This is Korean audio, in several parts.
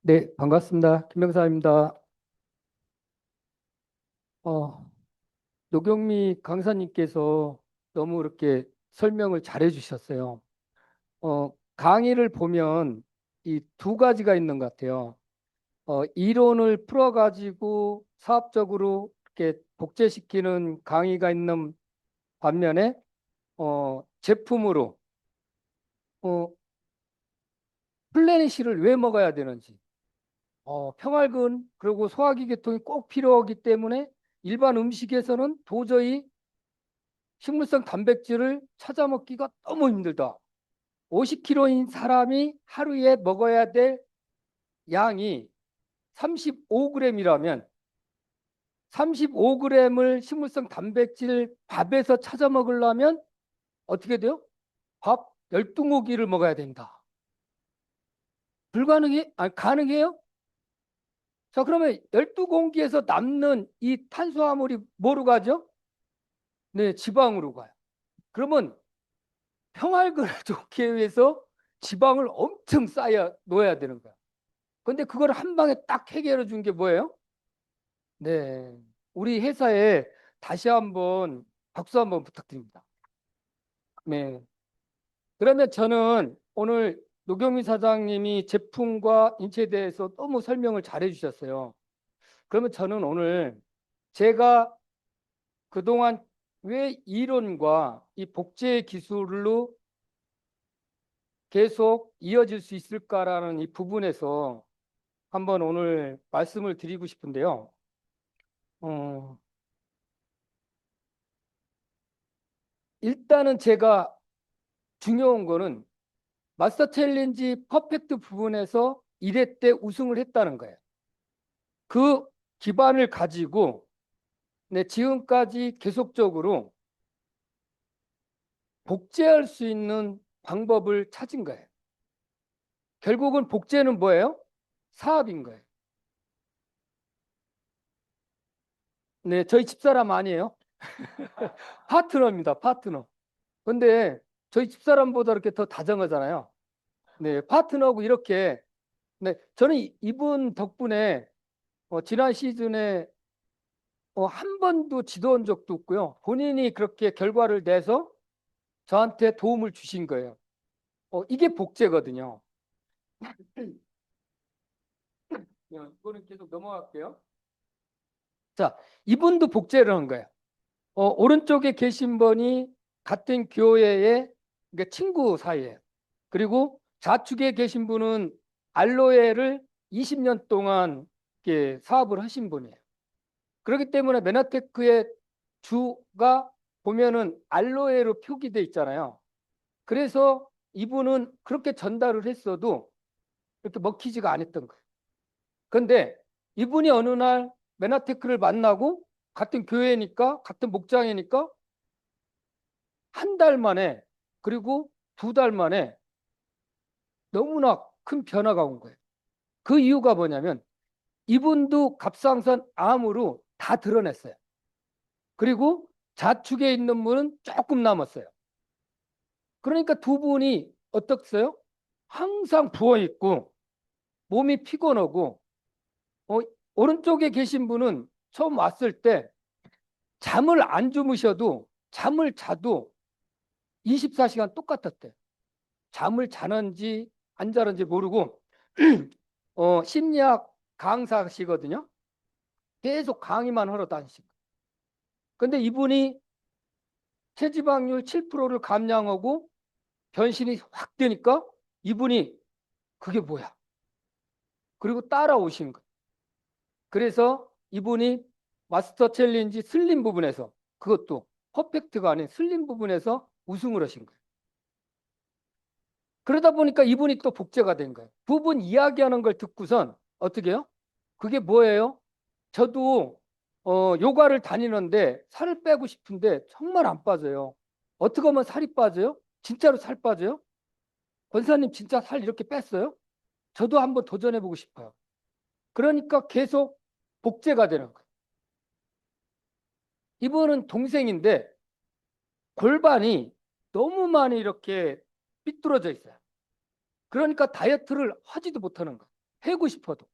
네, 반갑습니다. 김명사입니다. 어, 노경미 강사님께서 너무 이렇게 설명을 잘해 주셨어요. 강의를 보면 이 두 가지가 있는 것 같아요. 이론을 풀어가지고 사업적으로 이렇게 복제시키는 강의가 있는 반면에, 제품으로, 어, 플래닛을 왜 먹어야 되는지, 평활근, 그리고 소화기 계통이 꼭 필요하기 때문에 일반 음식에서는 도저히 식물성 단백질을 찾아 먹기가 너무 힘들다. 50kg인 사람이 하루에 먹어야 될 양이 35g이라면 35g을 식물성 단백질 밥에서 찾아 먹으려면 어떻게 돼요? 밥 12고기를 먹어야 된다. 불가능해? 아니, 가능해요? 자, 그러면 12공기에서 남는 이 탄수화물이 뭐로 가죠? 네, 지방으로 가요. 그러면 평활근을 좋게 위해서 지방을 엄청 쌓아 놓아야 되는 거야. 근데 그걸 한 방에 딱 해결해 준 게 뭐예요? 네. 우리 회사에 다시 한번 박수 한번 부탁드립니다. 네. 그러면 저는 오늘 노경민 사장님이 제품과 인체에 대해서 너무 설명을 잘해 주셨어요. 그러면 저는 오늘 제가 그동안 왜 이론과 이 복제 기술로 계속 이어질 수 있을까라는 이 부분에서 한번 오늘 말씀을 드리고 싶은데요. 어, 일단은 제가 중요한 거는 마스터 챌린지 퍼펙트 부분에서 1회 때 우승을 했다는 거예요. 그 기반을 가지고 네, 지금까지 계속적으로 복제할 수 있는 방법을 찾은 거예요. 결국은 복제는 뭐예요? 사업인 거예요. 네, 저희 집사람 아니에요. 파트너입니다. 파트너. 근데 저희 집사람보다 이렇게 더 다정하잖아요. 네, 파트너고 이렇게. 네, 저는 이분 덕분에 지난 시즌에 한 번도 지도한 적도 없고요. 본인이 그렇게 결과를 내서 저한테 도움을 주신 거예요. 이게 복제거든요. 이거는 계속 넘어갈게요. 자, 이분도 복제를 한 거예요. 오른쪽에 계신 분이 같은 교회의 그러니까 친구 사이예요. 그리고 좌측에 계신 분은 알로에를 20년 동안 이렇게 사업을 하신 분이에요. 그렇기 때문에 메나테크의 주가 보면은 알로에로 표기돼 있잖아요. 그래서 이분은 그렇게 전달을 했어도 이렇게 먹히지가 않았던 거예요. 그런데 이분이 어느 날 메나테크를 만나고 같은 교회니까 같은 목장이니까 한 달 만에 그리고 2달 만에 너무나 큰 변화가 온 거예요. 그 이유가 뭐냐면 이분도 갑상선 암으로 다 드러냈어요. 그리고 좌측에 있는 분은 조금 남았어요. 그러니까 두 분이 어떻어요? 항상 부어 있고 몸이 피곤하고 어, 오른쪽에 계신 분은 처음 왔을 때 잠을 안 주무셔도 잠을 자도 24시간 똑같았대. 잠을 자는지 안 자는지 모르고 심리학 강사시거든요. 계속 강의만 하러 다니시고. 근데 이분이 체지방률 7%를 감량하고 변신이 확 되니까 이분이 그게 뭐야? 그리고 따라오신 거예요. 그래서 이분이 마스터 챌린지 슬림 부분에서 그것도 퍼펙트가 아닌 슬림 부분에서 우승을 하신 거예요. 그러다 보니까 이분이 또 복제가 된 거예요. 두 분 이야기하는 걸 듣고선 어떻게 해요? 그게 뭐예요? 저도 요가를 다니는데 살을 빼고 싶은데 정말 안 빠져요. 어떻게 하면 살이 빠져요? 진짜로 살 빠져요? 권사님 진짜 살 이렇게 뺐어요? 저도 한번 도전해보고 싶어요. 그러니까 계속 복제가 되는 거예요. 이분은 동생인데 골반이 너무 많이 이렇게 삐뚤어져 있어요. 그러니까 다이어트를 하지도 못하는 거예요. 해고 싶어도.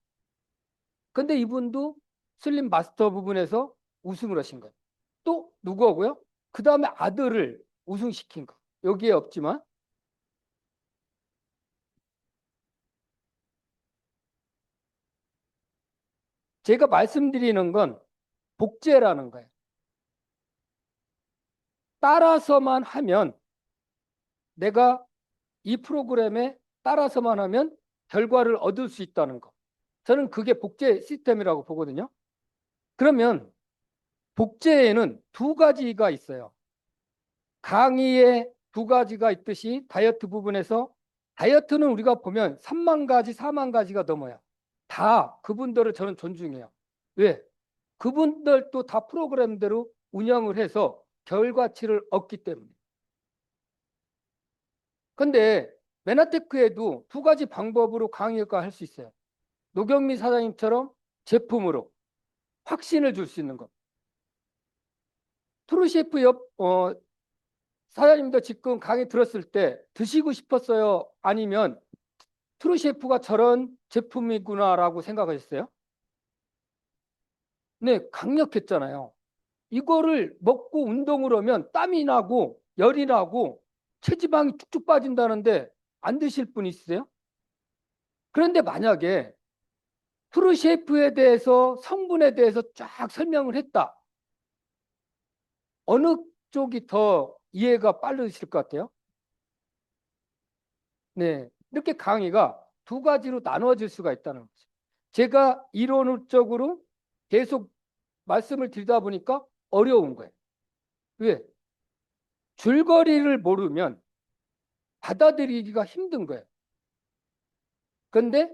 근데 이분도 슬림 마스터 부분에서 우승을 하신 거예요. 또 누구하고요? 그 다음에 아들을 우승시킨 거. 여기에 없지만 제가 말씀드리는 건 복제라는 거예요. 따라서만 하면 내가 이 프로그램에 따라서만 하면 결과를 얻을 수 있다는 거. 저는 그게 복제 시스템이라고 보거든요. 그러면 복제에는 두 가지가 있어요. 강의에 두 가지가 있듯이 다이어트 부분에서 다이어트는 우리가 보면 3만 가지, 4만 가지가 넘어요. 다 그분들을 저는 존중해요. 왜? 그분들도 다 프로그램대로 운영을 해서 결과치를 얻기 때문에. 근데 메나테크에도 두 가지 방법으로 강의가 할 수 있어요. 노경미 사장님처럼 제품으로 확신을 줄 수 있는 것. 트루셰프 사장님도 지금 강의 들었을 때 드시고 싶었어요? 아니면 트루셰프가 저런 제품이구나라고 생각하셨어요? 네, 강력했잖아요. 이거를 먹고 운동을 하면 땀이 나고 열이 나고 체지방이 쭉쭉 빠진다는데 안 드실 분 있으세요? 그런데 만약에 트루셰프에 대해서 성분에 대해서 쫙 설명을 했다. 어느 쪽이 더 이해가 빠르실 것 같아요? 네. 이렇게 강의가 두 가지로 나눠질 수가 있다는 거죠. 제가 이론적으로 계속 말씀을 드리다 보니까 어려운 거예요. 왜? 줄거리를 모르면 받아들이기가 힘든 거예요. 그런데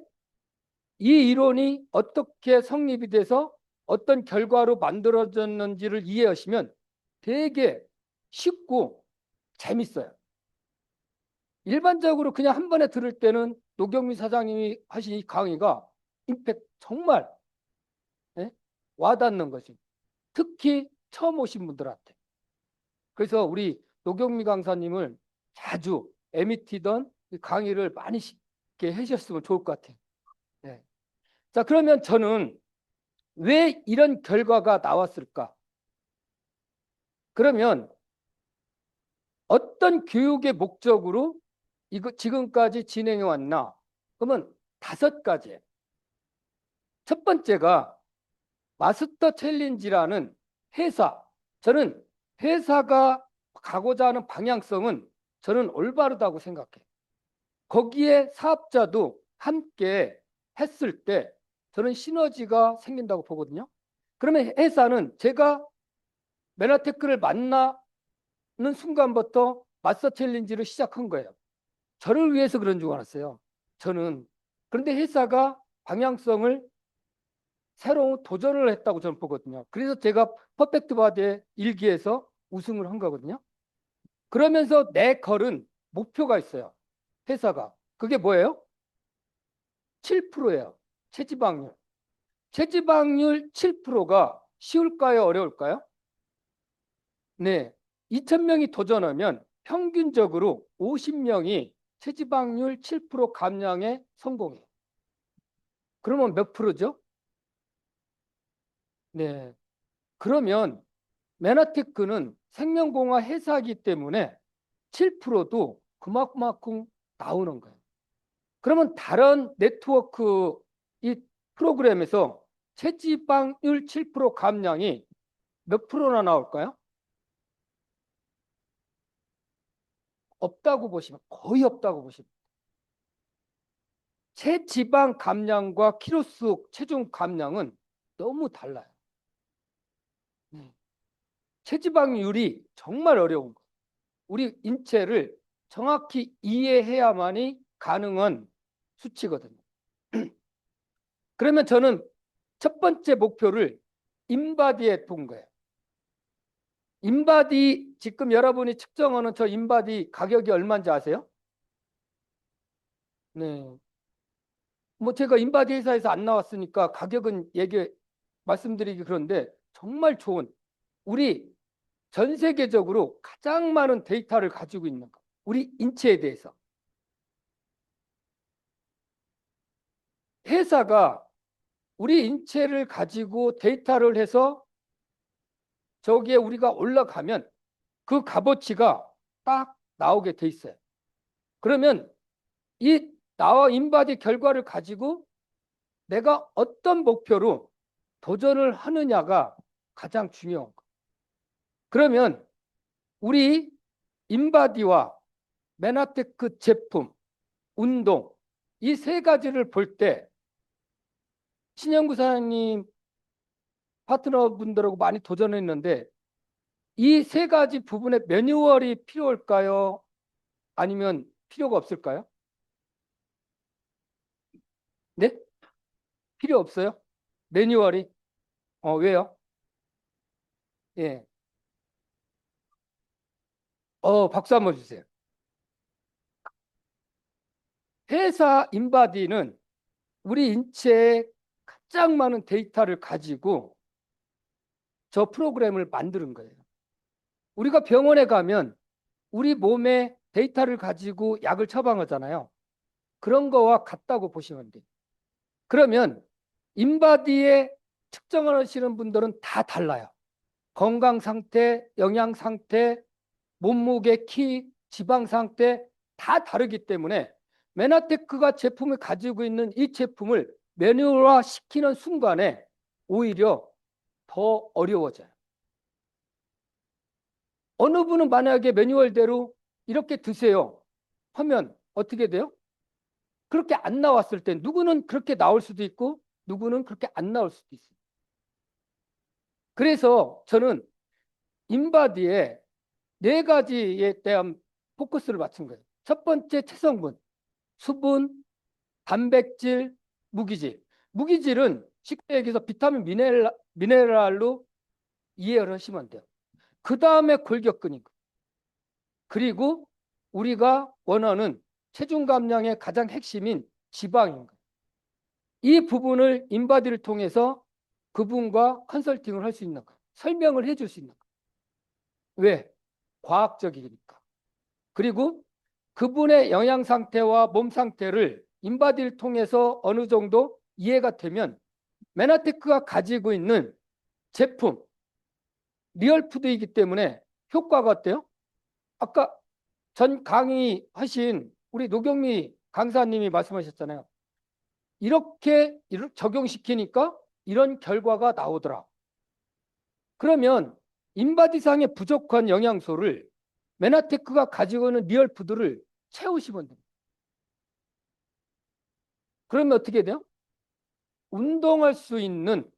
이 이론이 어떻게 성립이 돼서 어떤 결과로 만들어졌는지를 이해하시면 되게 쉽고 재밌어요. 일반적으로 그냥 한 번에 들을 때는 노경미 사장님이 하신 이 강의가 임팩트 정말 예? 와닿는 것이 특히 처음 오신 분들한테. 그래서 우리 노경미 강사님을 자주 에미티던 강의를 많이 이렇게 해주셨으면 좋을 것 같아요. 네. 자, 그러면 저는 왜 이런 결과가 나왔을까? 그러면 어떤 교육의 목적으로 이거 지금까지 진행해 왔나? 그러면 다섯 가지. 첫 번째가 마스터 챌린지라는 회사. 저는 회사가 가고자 하는 방향성은 저는 올바르다고 생각해요. 거기에 사업자도 함께 했을 때 저는 시너지가 생긴다고 보거든요. 그러면 회사는 제가 메나테크를 만나는 순간부터 마스터 챌린지를 시작한 거예요. 저를 위해서 그런 줄 알았어요. 저는. 그런데 회사가 방향성을 새로운 도전을 했다고 저는 보거든요. 그래서 제가 퍼펙트 바디의 일기에서 우승을 한 거거든요. 그러면서 내 걸은 목표가 있어요. 회사가. 그게 뭐예요? 7%예요. 체지방률. 체지방률 7%가 쉬울까요? 어려울까요? 네. 2,000명이 도전하면 평균적으로 50명이 체지방률 7% 감량에 성공해요. 그러면 몇 프로죠? 네. 그러면 메나테크는 생명공학 회사이기 때문에 7%도 그만큼 나오는 거예요. 그러면 다른 네트워크 이 프로그램에서 체지방률 7% 감량이 몇 프로나 나올까요? 없다고 보시면 거의 없다고 보시면 체지방 감량과 키로수 체중 감량은 너무 달라요. 체지방률이 정말 어려운 거예요. 우리 인체를 정확히 이해해야만이 가능한 수치거든요. 그러면 저는 첫 번째 목표를 인바디에 둔 거예요. 인바디 지금 여러분이 측정하는 저 인바디 가격이 얼마인지 아세요? 네. 뭐 제가 인바디 회사에서 안 나왔으니까 가격은 말씀드리기 그런데 정말 좋은 우리 전 세계적으로 가장 많은 데이터를 가지고 있는 거. 우리 인체에 대해서. 회사가 우리 인체를 가지고 데이터를 해서 저기에 우리가 올라가면 그 값어치가 딱 나오게 돼 있어요. 그러면 이 나와 인바디 결과를 가지고 내가 어떤 목표로 도전을 하느냐가 가장 중요한 거예요. 그러면 우리 인바디와 메나테크 제품, 운동 이 세 가지를 볼 때 신영구 사장님 파트너분들하고 많이 도전했는데 이 세 가지 부분에 매뉴얼이 필요할까요? 아니면 필요가 없을까요? 네? 필요 없어요? 매뉴얼이? 왜요? 예. 박수 한번 주세요. 회사 인바디는 우리 인체에 가장 많은 데이터를 가지고 저 프로그램을 만드는 거예요. 우리가 병원에 가면 우리 몸의 데이터를 가지고 약을 처방하잖아요. 그런 거와 같다고 보시면 돼요. 그러면 인바디에 측정을 하시는 분들은 다 달라요. 건강 상태, 영양 상태, 몸무게, 키, 지방 상태 다 다르기 때문에 메나테크가 제품을 가지고 있는 이 제품을 매뉴얼화 시키는 순간에 오히려 더 어려워져요. 어느 분은 만약에 매뉴얼대로 이렇게 드세요 하면 어떻게 돼요? 그렇게 안 나왔을 때 누구는 그렇게 나올 수도 있고 누구는 그렇게 안 나올 수도 있어요. 그래서 저는 인바디에 네 가지에 대한 포커스를 맞춘 거예요. 첫 번째 체성분, 수분, 단백질, 무기질. 무기질은 쉽게 얘기해서 비타민 미네랄로 이해를 하시면 돼요. 그 다음에 골격근이고, 그리고 우리가 원하는 체중 감량의 가장 핵심인 지방인 거예요. 이 부분을 인바디를 통해서 그분과 컨설팅을 할 수 있는 거예요. 설명을 해줄 수 있는 거예요. 왜? 과학적이니까. 그리고 그분의 영양 상태와 몸 상태를 인바디를 통해서 어느 정도 이해가 되면 메나테크가 가지고 있는 제품, 리얼푸드이기 때문에 효과가 어때요? 아까 전 강의하신 우리 노경미 강사님이 말씀하셨잖아요. 이렇게 적용시키니까 이런 결과가 나오더라. 그러면 인바디상의 부족한 영양소를 메나테크가 가지고 있는 리얼푸드를 채우시면 됩니다. 그러면 어떻게 돼요? 운동할 수 있는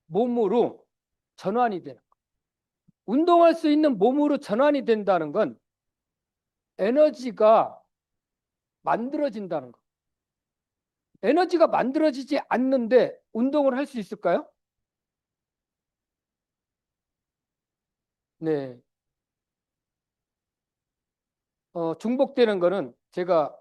몸으로 전환이 되는 거예요. 운동할 수 있는 몸으로 전환이 된다는 건 에너지가 만들어진다는 거. 에너지가 만들어지지 않는데 운동을 할 수 있을까요? 네. 중복되는 거는 제가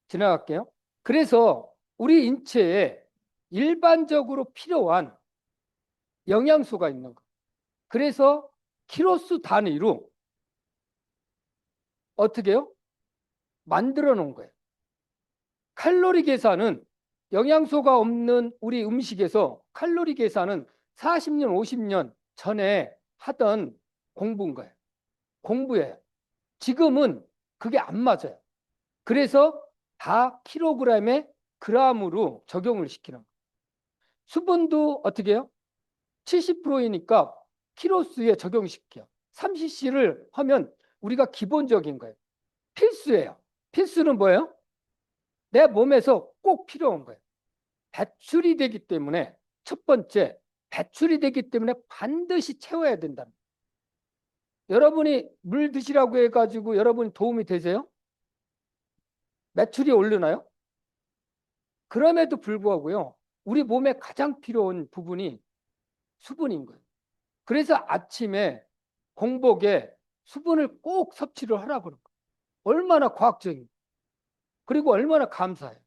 지나갈게요. 그래서 우리 인체에 일반적으로 필요한 영양소가 있는 거. 그래서 키로수 단위로 어떻게 해요? 만들어 놓은 거예요. 칼로리 계산은 영양소가 없는 우리 음식에서 칼로리 계산은 40년, 50년 전에 하던 공부인 거예요. 공부예요. 지금은 그게 안 맞아요. 그래서 다 킬로그램에 그램으로 적용을 시키는 거예요. 수분도 어떻게 해요? 70%이니까 키로수에 적용시켜요. 3cc를 하면 우리가 기본적인 거예요. 필수예요. 필수는 뭐예요? 내 몸에서 꼭 필요한 거예요. 배출이 되기 때문에 첫 번째, 배출이 되기 때문에 반드시 채워야 된다. 여러분이 물 드시라고 해가지고 여러분이 도움이 되세요? 매출이 오르나요? 그럼에도 불구하고요. 우리 몸에 가장 필요한 부분이 수분인 거예요. 그래서 아침에 공복에 수분을 꼭 섭취를 하라고 그러는 거예요. 얼마나 과학적인, 그리고 얼마나 감사해요.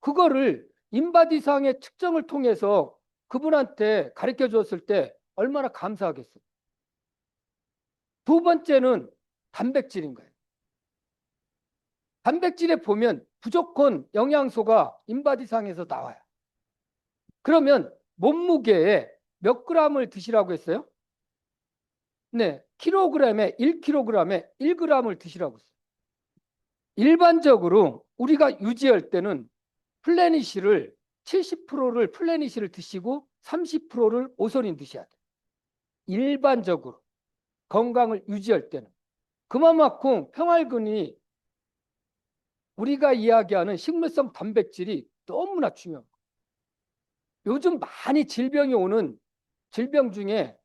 그거를 인바디상의 측정을 통해서 그분한테 가르쳐 줬을 때 얼마나 감사하겠어요. 두 번째는 단백질인 거예요. 단백질에 보면 무조건 영양소가 인바디상에서 나와요. 그러면 몸무게에 몇 그램을 드시라고 했어요? 네, 킬로그램에 1kg에 1g을 드시라고 했어요. 일반적으로 우리가 유지할 때는 플래니시를 70%를 플래니시를 드시고 30%를 오소린 드셔야 돼요. 일반적으로 건강을 유지할 때는. 그만큼 평활근이 우리가 이야기하는 식물성 단백질이 너무나 중요합니다. 요즘 많이 질병이 오는 질병 중에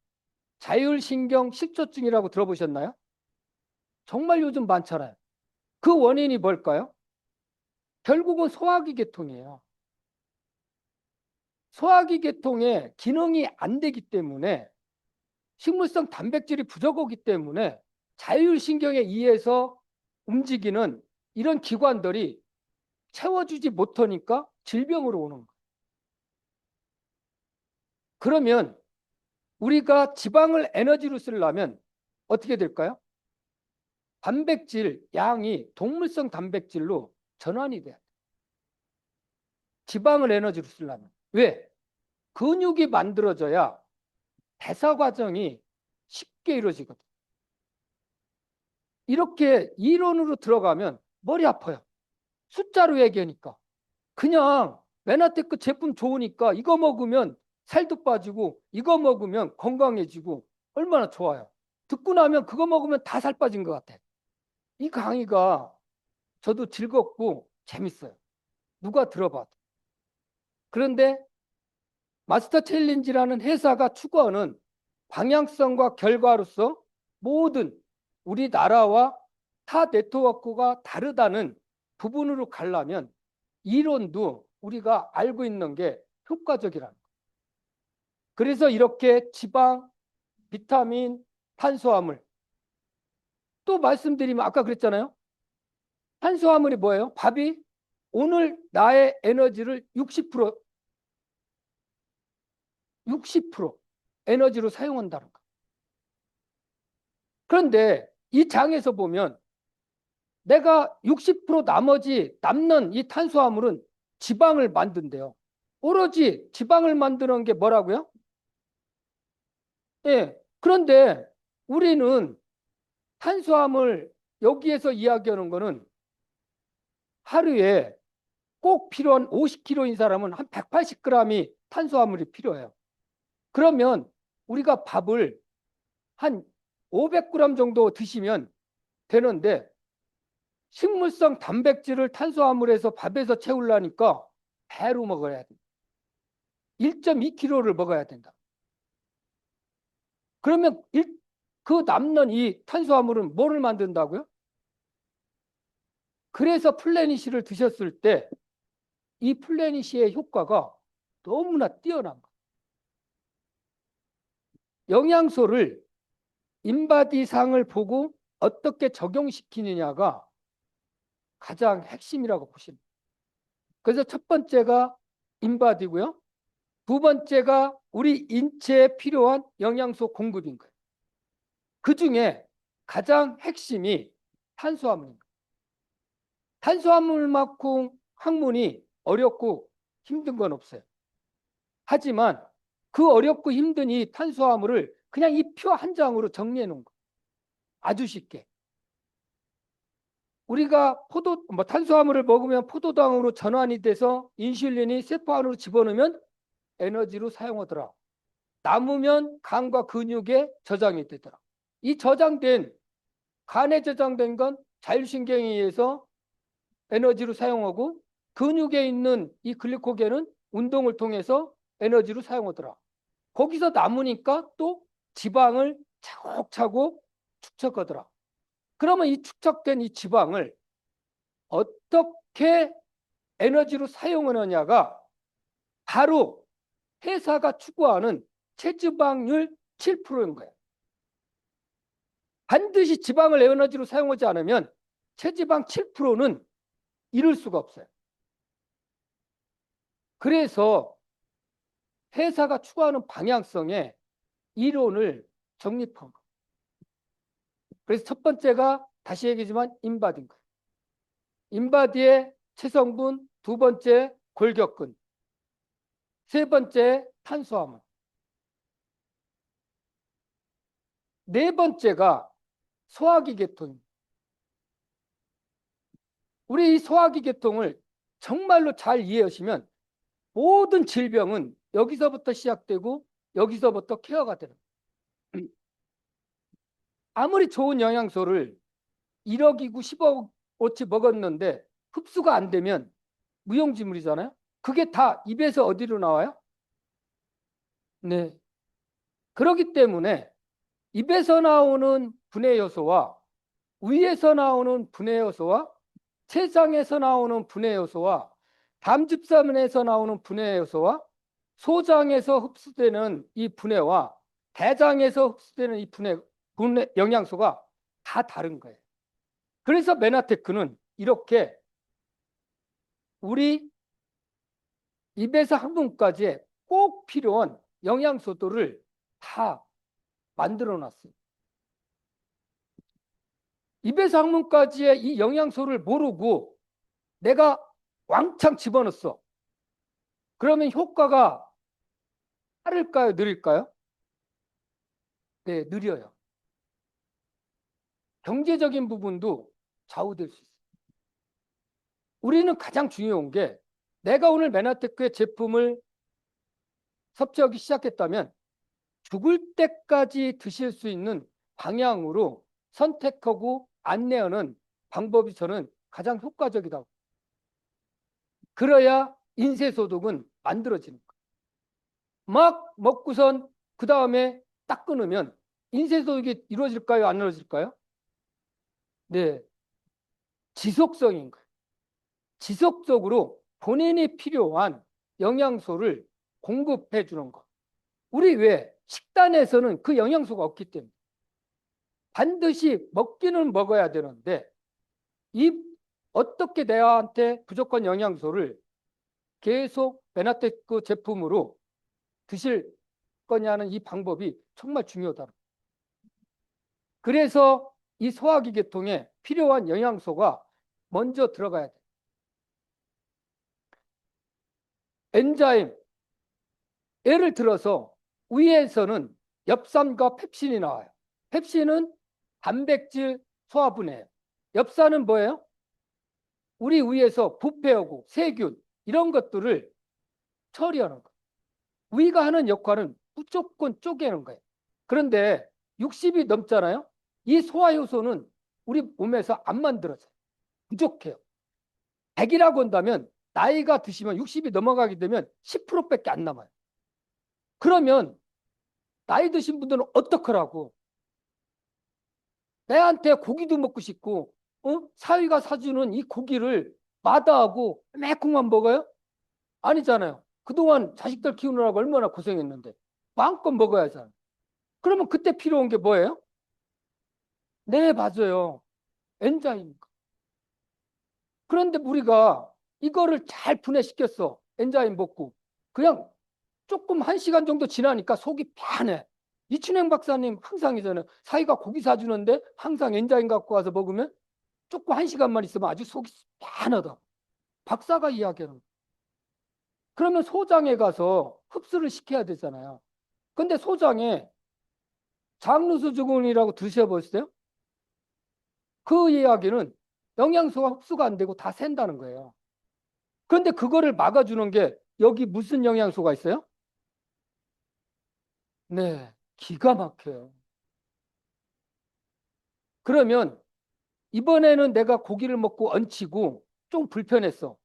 자율신경 식초증이라고 들어보셨나요? 정말 요즘 많잖아요. 그 원인이 뭘까요? 결국은 소화기 계통이에요. 소화기 계통의 기능이 안 되기 때문에 식물성 단백질이 부족하기 때문에 자율신경에 의해서 움직이는 이런 기관들이 채워주지 못하니까 질병으로 오는 거예요. 그러면 우리가 지방을 에너지로 쓰려면 어떻게 될까요? 단백질 양이 동물성 단백질로 전환이 돼야 돼요. 지방을 에너지로 쓰려면. 왜? 근육이 만들어져야 대사 과정이 쉽게 이루어지거든. 이렇게 이론으로 들어가면 머리 아파요. 숫자로 얘기하니까. 그냥 메나테크 제품 좋으니까 이거 먹으면 살도 빠지고 이거 먹으면 건강해지고 얼마나 좋아요. 듣고 나면 그거 먹으면 다 살 빠진 것 같아. 이 강의가 저도 즐겁고 재밌어요. 누가 들어봐도. 그런데 마스터 챌린지라는 회사가 추구하는 방향성과 결과로서 모든 우리나라와 타 네트워크가 다르다는 부분으로 가려면 이론도 우리가 알고 있는 게 효과적이라는 거예요. 그래서 이렇게 지방, 비타민, 탄수화물 또 말씀드리면 아까 그랬잖아요. 탄수화물이 뭐예요? 밥이 오늘 나의 에너지를 60% 에너지로 사용한다는 거. 그런데 이 장에서 보면 내가 60% 나머지 남는 이 탄수화물은 지방을 만든대요. 오로지 지방을 만드는 게 뭐라고요? 예. 그런데 우리는 탄수화물 여기에서 이야기하는 거는 하루에 꼭 필요한 50kg인 사람은 한 180g이 탄수화물이 필요해요. 그러면 우리가 밥을 한 500g 정도 드시면 되는데 식물성 단백질을 탄수화물에서 밥에서 채우려니까 배로 먹어야 돼. 1.2kg를 먹어야 된다. 그러면 그 남는 이 탄수화물은 뭐를 만든다고요? 그래서 플래니시를 드셨을 때 이 플래니시의 효과가 너무나 뛰어난 거예요. 영양소를 인바디상을 보고 어떻게 적용시키느냐가 가장 핵심이라고 보십니다. 그래서 첫 번째가 인바디고요. 두 번째가 우리 인체에 필요한 영양소 공급인 거예요. 그 중에 가장 핵심이 탄수화물인 거예요. 탄수화물만큼 학문이 어렵고 힘든 건 없어요. 하지만 그 어렵고 힘든 이 탄수화물을 그냥 이 표 한 장으로 정리해 놓은 거예요. 아주 쉽게. 우리가 탄수화물을 먹으면 포도당으로 전환이 돼서 인슐린이 세포 안으로 집어넣으면 에너지로 사용하더라. 남으면 간과 근육에 저장이 되더라. 이 저장된 간에 저장된 건 자율신경에 의해서 에너지로 사용하고 근육에 있는 이 글리코겐은 운동을 통해서 에너지로 사용하더라. 거기서 남으니까 또 지방을 차곡차곡 축적하더라. 그러면 이 축적된 이 지방을 어떻게 에너지로 사용하느냐가 바로 회사가 추구하는 체지방률 7%인 거예요. 반드시 지방을 에너지로 사용하지 않으면 체지방 7%는 이룰 수가 없어요. 그래서 회사가 추구하는 방향성의 이론을 정립한 거예요. 그래서 첫 번째가 다시 얘기지만 인바디인 거예요. 인바디의 체성분, 두 번째 골격근, 세 번째 탄수화물, 네 번째가 소화기 계통. 우리 이 소화기 계통을 정말로 잘 이해하시면 모든 질병은 여기서부터 시작되고 여기서부터 케어가 되는 거예요. 아무리 좋은 영양소를 1억이고 10억어치 먹었는데 흡수가 안 되면 무용지물이잖아요. 그게 다 입에서 어디로 나와요? 네. 그렇기 때문에 입에서 나오는 분해 요소와 위에서 나오는 분해 요소와 췌장에서 나오는 분해 요소와 담즙산에서 나오는 분해 요소와 소장에서 흡수되는 이 분해와 대장에서 흡수되는 이 분해 영양소가 다 다른 거예요. 그래서 메나테크는 이렇게 우리 입에서 항문까지 꼭 필요한 영양소들을 다 만들어 놨어요. 입에서 항문까지의 이 영양소를 모르고 내가 왕창 집어넣었어. 그러면 효과가 빠를까요? 느릴까요? 네, 느려요. 경제적인 부분도 좌우될 수 있어요. 우리는 가장 중요한 게 내가 오늘 메나테크의 제품을 섭취하기 시작했다면 죽을 때까지 드실 수 있는 방향으로 선택하고 안내하는 방법이 저는 가장 효과적이다고. 그래야 인쇄소독은 만들어지는 거예요. 막 먹고선 그 다음에 딱 끊으면 인쇄소독이 이루어질까요? 안 이루어질까요? 네, 지속성인 거예요. 지속적으로 본인이 필요한 영양소를 공급해 주는 것. 우리 왜 식단에서는 그 영양소가 없기 때문에 반드시 먹기는 먹어야 되는데 이 어떻게 내한테 부족한 영양소를 계속 베나테크 제품으로 드실 거냐는 이 방법이 정말 중요하다. 그래서 이 소화기 계통에 필요한 영양소가 먼저 들어가야 돼. 엔자임, 예를 들어서 위에서는 엽산과 펩신이 나와요. 펩신은 단백질 소화분해예요. 엽산은 뭐예요? 우리 위에서 부패하고 세균 이런 것들을 처리하는 거예요. 위가 하는 역할은 무조건 쪼개는 거예요. 그런데 60이 넘잖아요. 이 소화효소는 우리 몸에서 안 만들어져요. 부족해요. 100이라고 한다면 나이가 드시면 60이 넘어가게 되면 10%밖에 안 남아요. 그러면 나이 드신 분들은 어떡하라고? 내한테 고기도 먹고 싶고 사위가 사주는 이 고기를 마다하고 매콤만 먹어요? 아니잖아요. 그동안 자식들 키우느라고 얼마나 고생했는데 마음껏 먹어야잖아요. 그러면 그때 필요한 게 뭐예요? 네, 맞아요. 엔자임입니다. 그런데 우리가 이거를 잘 분해시켰어. 엔자임 먹고. 그냥 조금 1시간 정도 지나니까 속이 편해. 이춘행 박사님 항상 이잖아요. 사이가 고기 사주는데 항상 엔자임 갖고 와서 먹으면 조금 1시간만 있으면 아주 속이 편하다. 박사가 이야기하는. 그러면 소장에 가서 흡수를 시켜야 되잖아요. 근데 소장에 장루수 증후군이라고 드셔보셨어요? 그 이야기는 영양소가 흡수가 안 되고 다 샌다는 거예요. 그런데 그거를 막아주는 게 여기 무슨 영양소가 있어요? 네, 기가 막혀요. 그러면 이번에는 내가 고기를 먹고 얹히고 좀 불편했어.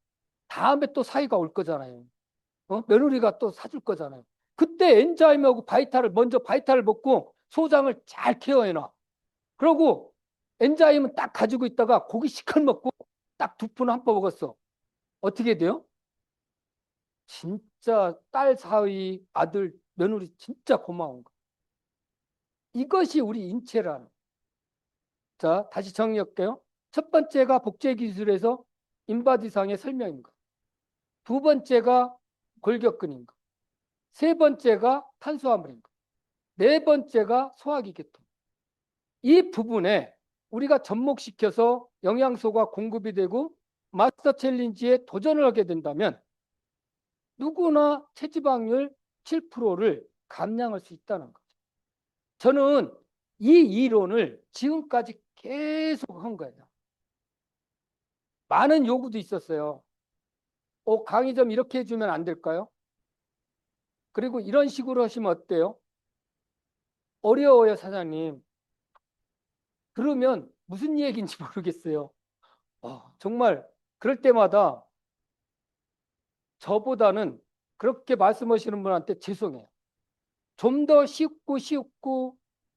다음에 또 사이가 올 거잖아요. 며느리가 또 사줄 거잖아요. 그때 엔자임하고 바이탈을 먼저 바이탈을 먹고 소장을 잘 케어해놔. 그러고 엔자임은 딱 가지고 있다가 고기 시컷 먹고 딱 두 푼 한 번 먹었어. 어떻게 돼요? 진짜 딸 사위 아들 며느리 진짜 고마운 거. 이것이 우리 인체라는. 자, 다시 정리할게요. 첫 번째가 복제 기술에서 인바디상의 설명인 거. 두 번째가 골격근인 거. 세 번째가 탄수화물인 거. 네 번째가 소화기 계통. 이 부분에 우리가 접목시켜서 영양소가 공급이 되고 마스터 챌린지에 도전을 하게 된다면 누구나 체지방률 7%를 감량할 수 있다는 거죠. 저는 이 이론을 지금까지 계속 한 거예요. 많은 요구도 있었어요. 강의 좀 이렇게 해주면 안 될까요? 그리고 이런 식으로 하시면 어때요? 어려워요, 사장님. 그러면 무슨 얘기인지 모르겠어요. 정말 그럴 때마다 저보다는 그렇게 말씀하시는 분한테 죄송해요. 좀 더 쉽고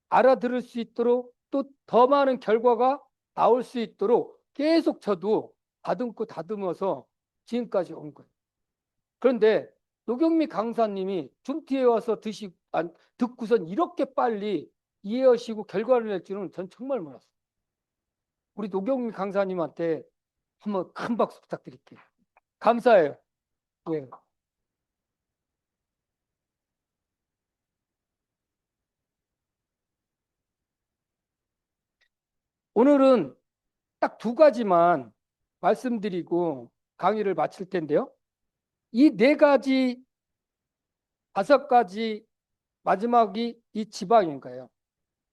알아들을 수 있도록 또 더 많은 결과가 나올 수 있도록 계속 저도 다듬어서 지금까지 온 거예요. 그런데 노경미 강사님이 줌티에 와서 듣고선 이렇게 빨리 이해하시고 결과를 낼 줄은 전 정말 몰랐어요. 우리 노경미 강사님한테 한번 큰 박수 부탁드릴게요. 감사해요. 네. 오늘은 딱 두 가지만 말씀드리고 강의를 마칠 텐데요. 이 네 가지, 다섯 가지 마지막이 이 지방인 거예요.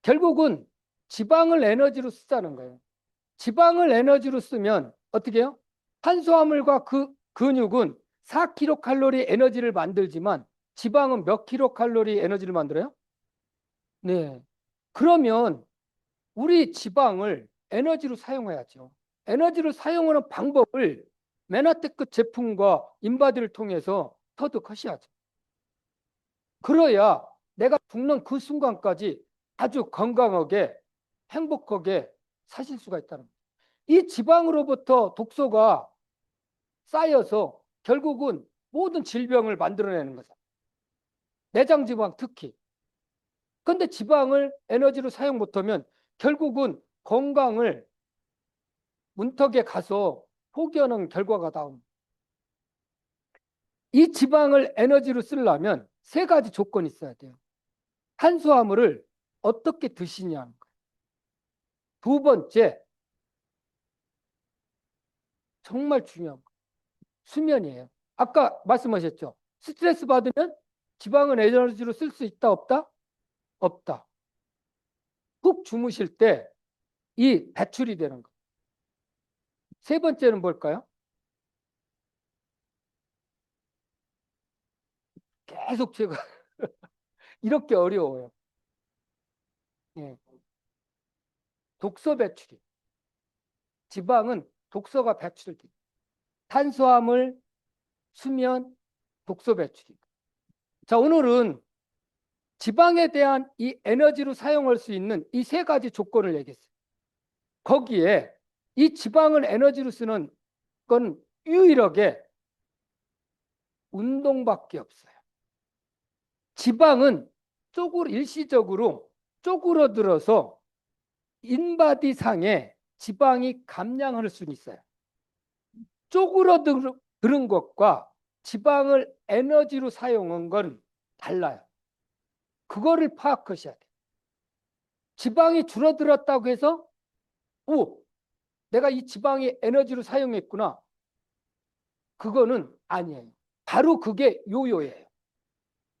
결국은 지방을 에너지로 쓰자는 거예요. 지방을 에너지로 쓰면 어떻게 해요? 탄수화물과 그 근육은 4kcal 에너지를 만들지만 지방은 몇 킬로칼로리 에너지를 만들어요? 네. 그러면 우리 지방을 에너지로 사용해야죠. 에너지를 사용하는 방법을 맨하테크 제품과 인바디를 통해서 터득하셔야죠. 그래야 내가 죽는 그 순간까지 아주 건강하게 행복하게 사실 수가 있다는 거예요. 이 지방으로부터 독소가 쌓여서 결국은 모든 질병을 만들어내는 거죠. 내장 지방 특히. 그런데 지방을 에너지로 사용 못하면 결국은 건강을 문턱에 가서 포기하는 결과가 나옵니다. 이 지방을 에너지로 쓰려면 세 가지 조건이 있어야 돼요. 탄수화물을 어떻게 드시냐는 거예요. 두 번째, 정말 중요한 거, 수면이에요. 아까 말씀하셨죠. 스트레스 받으면 지방은 에너지로 쓸 수 있다, 없다? 없다. 푹 주무실 때 이 배출이 되는 거. 세 번째는 뭘까요? 계속 제가 이렇게 어려워요. 예. 독소 배출이. 지방은 독소가 배출돼. 탄수화물, 수면, 독소 배출이. 자, 오늘은 지방에 대한 이 에너지로 사용할 수 있는 이 세 가지 조건을 얘기했어요. 거기에 이 지방을 에너지로 쓰는 건 유일하게 운동밖에 없어요. 지방은 일시적으로 쪼그러들어서 인바디 상에 지방이 감량할 수는 있어요. 쪼그러드는 것과 지방을 에너지로 사용한 건 달라요. 그거를 파악하셔야 돼요. 지방이 줄어들었다고 해서 내가 이 지방이 에너지로 사용했구나. 그거는 아니에요. 바로 그게 요요예요.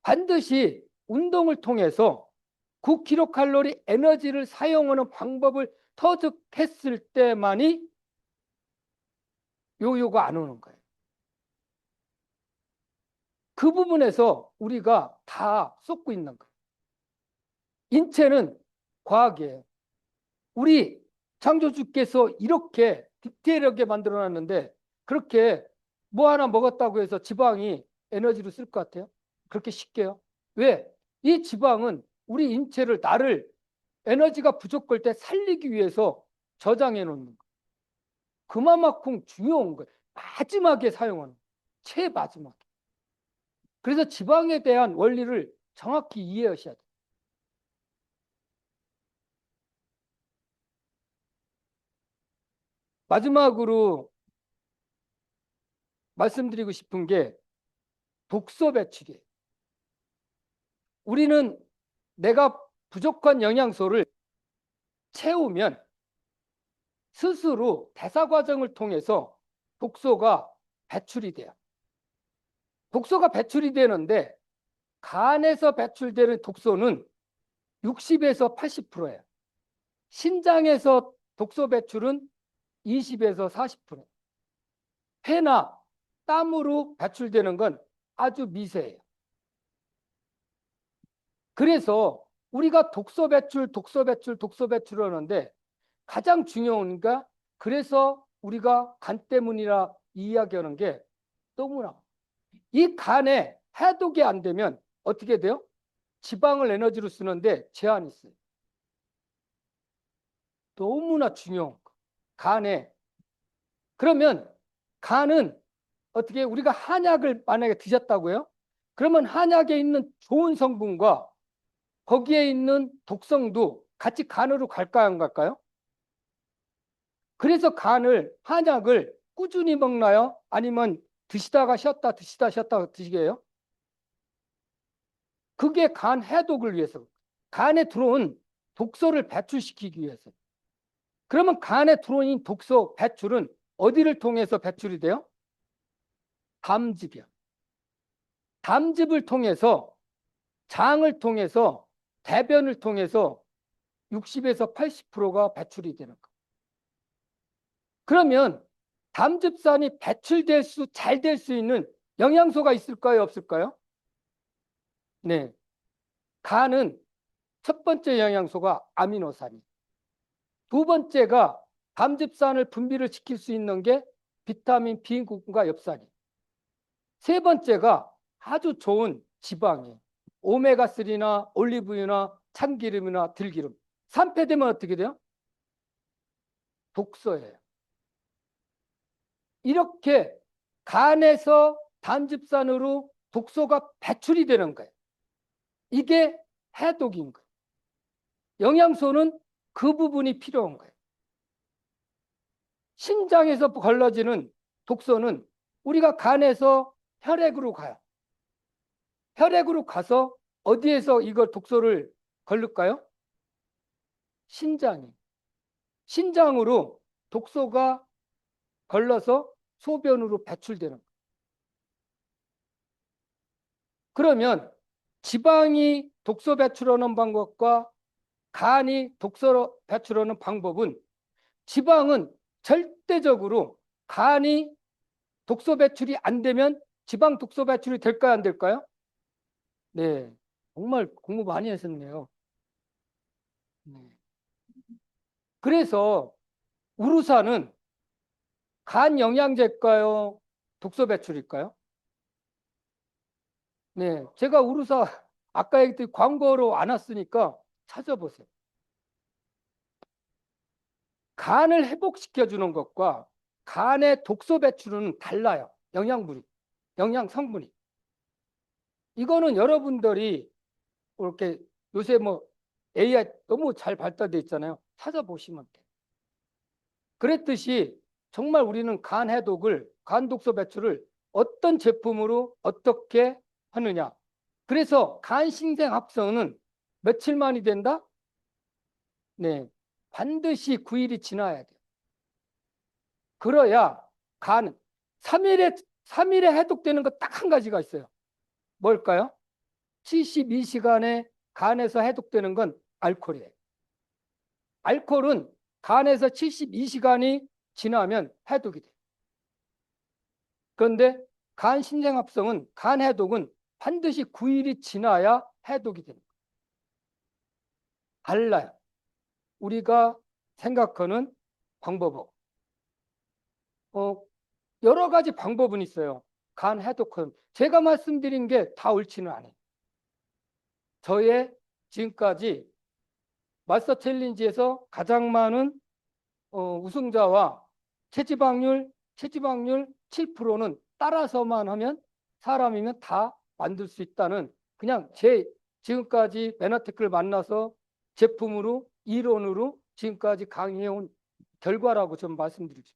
반드시 운동을 통해서 9kcal 에너지를 사용하는 방법을 터득했을 때만이 요요가 안 오는 거예요. 그 부분에서 우리가 다 쏟고 있는 거예요. 인체는 과학이에요. 우리 창조주께서 이렇게 디테일하게 만들어놨는데 그렇게 뭐 하나 먹었다고 해서 지방이 에너지로 쓸 것 같아요? 그렇게 쉽게요? 왜? 이 지방은 우리 인체를 나를 에너지가 부족할 때 살리기 위해서 저장해 놓는 거예요. 그만큼 중요한 거예요. 마지막에 사용하는 거예요. 최마지막에. 그래서 지방에 대한 원리를 정확히 이해하셔야 돼요. 마지막으로 말씀드리고 싶은 게 독소 배출이에요. 우리는 내가 부족한 영양소를 채우면 스스로 대사 과정을 통해서 독소가 배출이 돼요. 독소가 배출이 되는데 간에서 배출되는 독소는 60에서 80%예요. 신장에서 독소 배출은 20에서 40%. 폐나 땀으로 배출되는 건 아주 미세해요. 그래서 우리가 독소 배출 하는데 가장 중요한 게, 그래서 우리가 간 때문이라 이야기하는 게 너무나, 이 간에 해독이 안 되면 어떻게 돼요? 지방을 에너지로 쓰는데 제한이 있어요. 너무나 중요한 거. 간에. 그러면 간은 어떻게, 우리가 한약을 만약에 드셨다고요? 그러면 한약에 있는 좋은 성분과 거기에 있는 독성도 같이 간으로 갈까요, 안 갈까요? 그래서 한약을 꾸준히 먹나요? 아니면 드시다가 쉬었다 드시게 해요? 그게 간 해독을 위해서, 간에 들어온 독소를 배출시키기 위해서. 그러면 간에 들어온 독소 배출은 어디를 통해서 배출이 돼요? 담즙이요. 담즙을 통해서, 장을 통해서, 대변을 통해서 60에서 80%가 배출이 되는 거. 그러면 담즙산이 잘 될 수 있는 영양소가 있을까요, 없을까요? 네. 간은 첫 번째 영양소가 아미노산이. 두 번째가 담즙산을 분비를 시킬 수 있는 게 비타민 B군과 엽산이. 세 번째가 아주 좋은 지방이에요. 오메가3나 올리브유나 참기름이나 들기름. 산패되면 어떻게 돼요? 독소예요. 이렇게 간에서 담즙산으로 독소가 배출이 되는 거예요. 이게 해독인 거예요. 영양소는 그 부분이 필요한 거예요. 신장에서 걸러지는 독소는 우리가 간에서 혈액으로 가요. 혈액으로 가서 어디에서 이걸 독소를 걸릴까요? 신장이. 신장으로 독소가 걸러서 소변으로 배출되는 거예요. 그러면 지방이 독소 배출하는 방법과 간이 독소 배출하는 방법은, 지방은 절대적으로 간이 독소 배출이 안 되면 지방 독소 배출이 될까요, 안 될까요? 네, 정말 공부 많이 하셨네요. 네. 그래서 우루사는 간 영양제일까요, 독소 배출일까요? 네, 제가 우루사 아까 얘기했듯이 광고로 안 왔으니까 찾아보세요. 간을 회복시켜 주는 것과 간의 독소 배출은 달라요. 영양 성분이. 이거는 여러분들이 이렇게 요새 뭐 AI 너무 잘 발달돼 있잖아요. 찾아보시면 돼요. 그랬듯이 정말 우리는 간 해독을, 간 독소 배출을 어떤 제품으로 어떻게 하느냐. 그래서 간 신생 합성은 며칠 만이 된다? 네, 반드시 9일이 지나야 돼요. 그래야 간은 3일에 해독되는 거 딱 한 가지가 있어요. 뭘까요? 72시간에 간에서 해독되는 건 알코올이에요. 알코올은 간에서 72시간이 지나면 해독이 돼요. 그런데 간 신생합성은, 간 해독은 반드시 9일이 지나야 해독이 됩니다. 달라요. 우리가 생각하는 방법은 여러 가지 방법은 있어요. 간 해독은 제가 말씀드린 게 다 옳지는 않아요. 저의 지금까지 마스터 챌린지에서 가장 많은 우승자와 체지방률 7%는 따라서만 하면, 사람이면 다 만들 수 있다는, 그냥 제 지금까지 메나테크를 만나서 제품으로, 이론으로 지금까지 강의해온 결과라고 좀 말씀드리죠.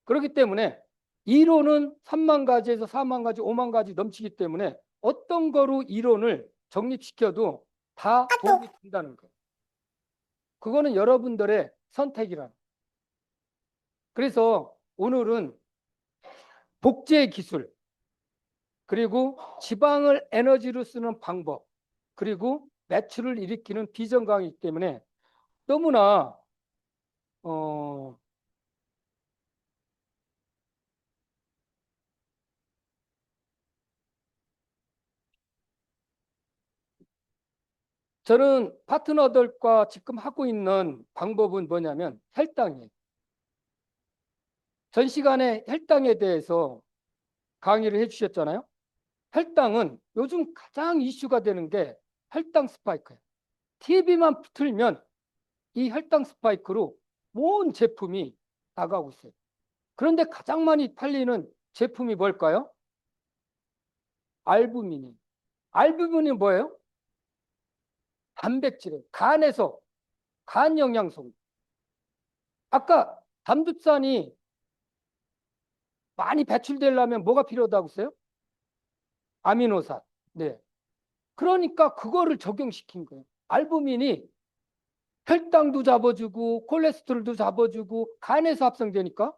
그렇기 때문에 이론은 3만 가지에서 4만 가지, 5만 가지 넘치기 때문에 어떤 거로 이론을 정립시켜도 다 도움이 된다는 거예요. 그거는 여러분들의 선택이라는. 그래서 오늘은 복제 기술, 그리고 지방을 에너지로 쓰는 방법, 그리고 매출을 일으키는 비전 강의이기 때문에 너무나 저는 파트너들과 지금 하고 있는 방법은 뭐냐면 혈당이에요. 전 시간에 혈당에 대해서 강의를 해주셨잖아요. 혈당은 요즘 가장 이슈가 되는 게 혈당 스파이크예요. TV만 틀면 이 혈당 스파이크로 모든 제품이 나가고 있어요. 그런데 가장 많이 팔리는 제품이 뭘까요? 알부민이. 알부민이 뭐예요? 단백질이에요. 간에서 간 영양소. 아까 담즙산이 많이 배출되려면 뭐가 필요하다고 했어요? 아미노산. 네. 그러니까 그거를 적용시킨 거예요. 알부민이 혈당도 잡아주고 콜레스테롤도 잡아주고 간에서 합성되니까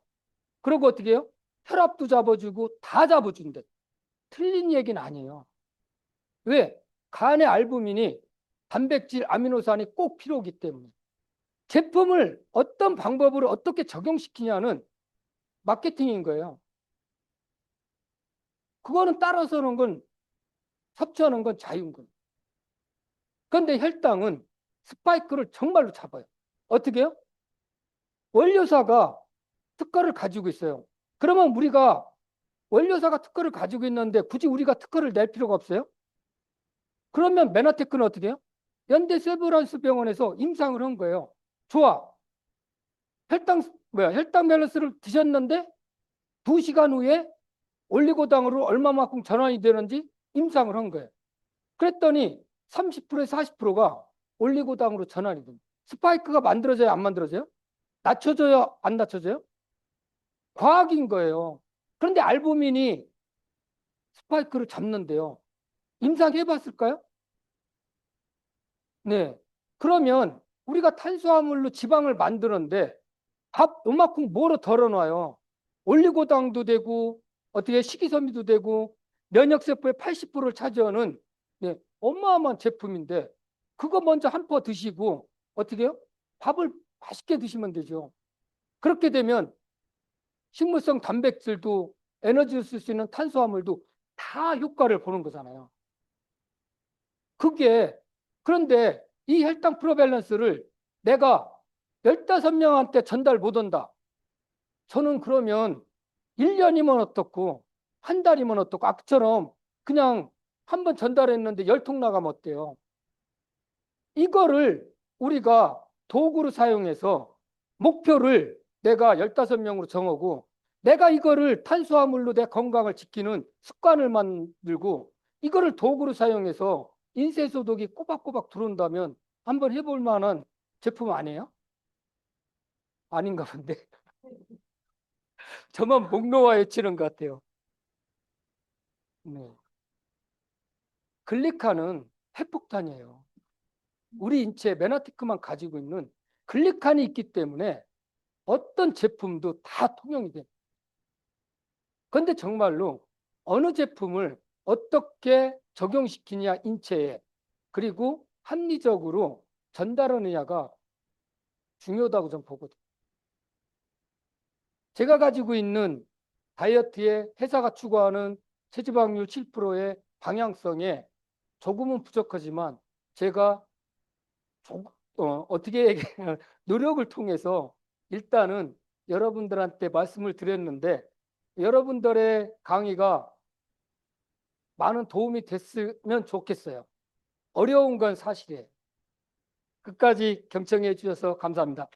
그리고 어떻게 해요? 혈압도 잡아주고 다 잡아준대. 틀린 얘기는 아니에요. 왜? 간의 알부민이 단백질, 아미노산이 꼭 필요하기 때문에. 제품을 어떤 방법으로 어떻게 적용시키냐는 마케팅인 거예요. 그거는 따라서는 건 섭취하는 건 자유인 거예요. 그런데 혈당은 스파이크를 정말로 잡아요. 어떻게 해요? 원료사가 특허를 가지고 있어요. 그러면 우리가 원료사가 특허를 가지고 있는데 굳이 우리가 특허를 낼 필요가 없어요? 그러면 메나테크는 어떻게 해요? 연대 세브란스 병원에서 임상을 한 거예요. 좋아. 혈당 밸런스를 드셨는데 2시간 후에 올리고당으로 얼마만큼 전환이 되는지 임상을 한 거예요. 그랬더니 30%에서 40%가 올리고당으로 전환이 됩니다. 스파이크가 만들어져요, 안 만들어져요? 낮춰져요, 안 낮춰져요? 과학인 거예요. 그런데 알부민이 스파이크를 잡는데요. 임상해 봤을까요? 네. 그러면 우리가 탄수화물로 지방을 만드는데 밥 요만큼 뭐로 덜어놔요? 올리고당도 되고 어떻게 식이섬유도 되고 면역세포의 80%를 차지하는 네, 어마어마한 제품인데 그거 먼저 한 포 드시고 어떻게 해요? 밥을 맛있게 드시면 되죠. 그렇게 되면 식물성 단백질도 에너지를 쓸 수 있는 탄수화물도 다 효과를 보는 거잖아요. 그게 그런데 이 혈당 프로밸런스를 내가 15명한테 전달 못 한다. 저는 그러면 1년이면 어떻고 한 달이면 어떻고 아까처럼 그냥 한 번 전달했는데 10통 나가면 어때요? 이거를 우리가 도구로 사용해서 목표를 내가 15명으로 정하고 내가 이거를 탄수화물로 내 건강을 지키는 습관을 만들고 이거를 도구로 사용해서 인쇄소독이 꼬박꼬박 들어온다면 한번 해볼 만한 제품 아니에요? 아닌가 본데. 저만 목 놓아 외치는 것 같아요. 네. 글리칸은 핵폭탄이에요. 우리 인체에 메나티크만 가지고 있는 글리칸이 있기 때문에 어떤 제품도 다 통용이 돼. 그런데 정말로 어느 제품을 어떻게 적용시키냐 인체에 그리고 합리적으로 전달하느냐가 중요하다고 저는 보거든요. 제가 가지고 있는 다이어트에 회사가 추구하는 체지방률 7%의 방향성에 조금은 부족하지만 제가 어떻게 노력을 통해서 일단은 여러분들한테 말씀을 드렸는데 여러분들의 강의가 많은 도움이 됐으면 좋겠어요. 어려운 건 사실이에요. 끝까지 경청해 주셔서 감사합니다.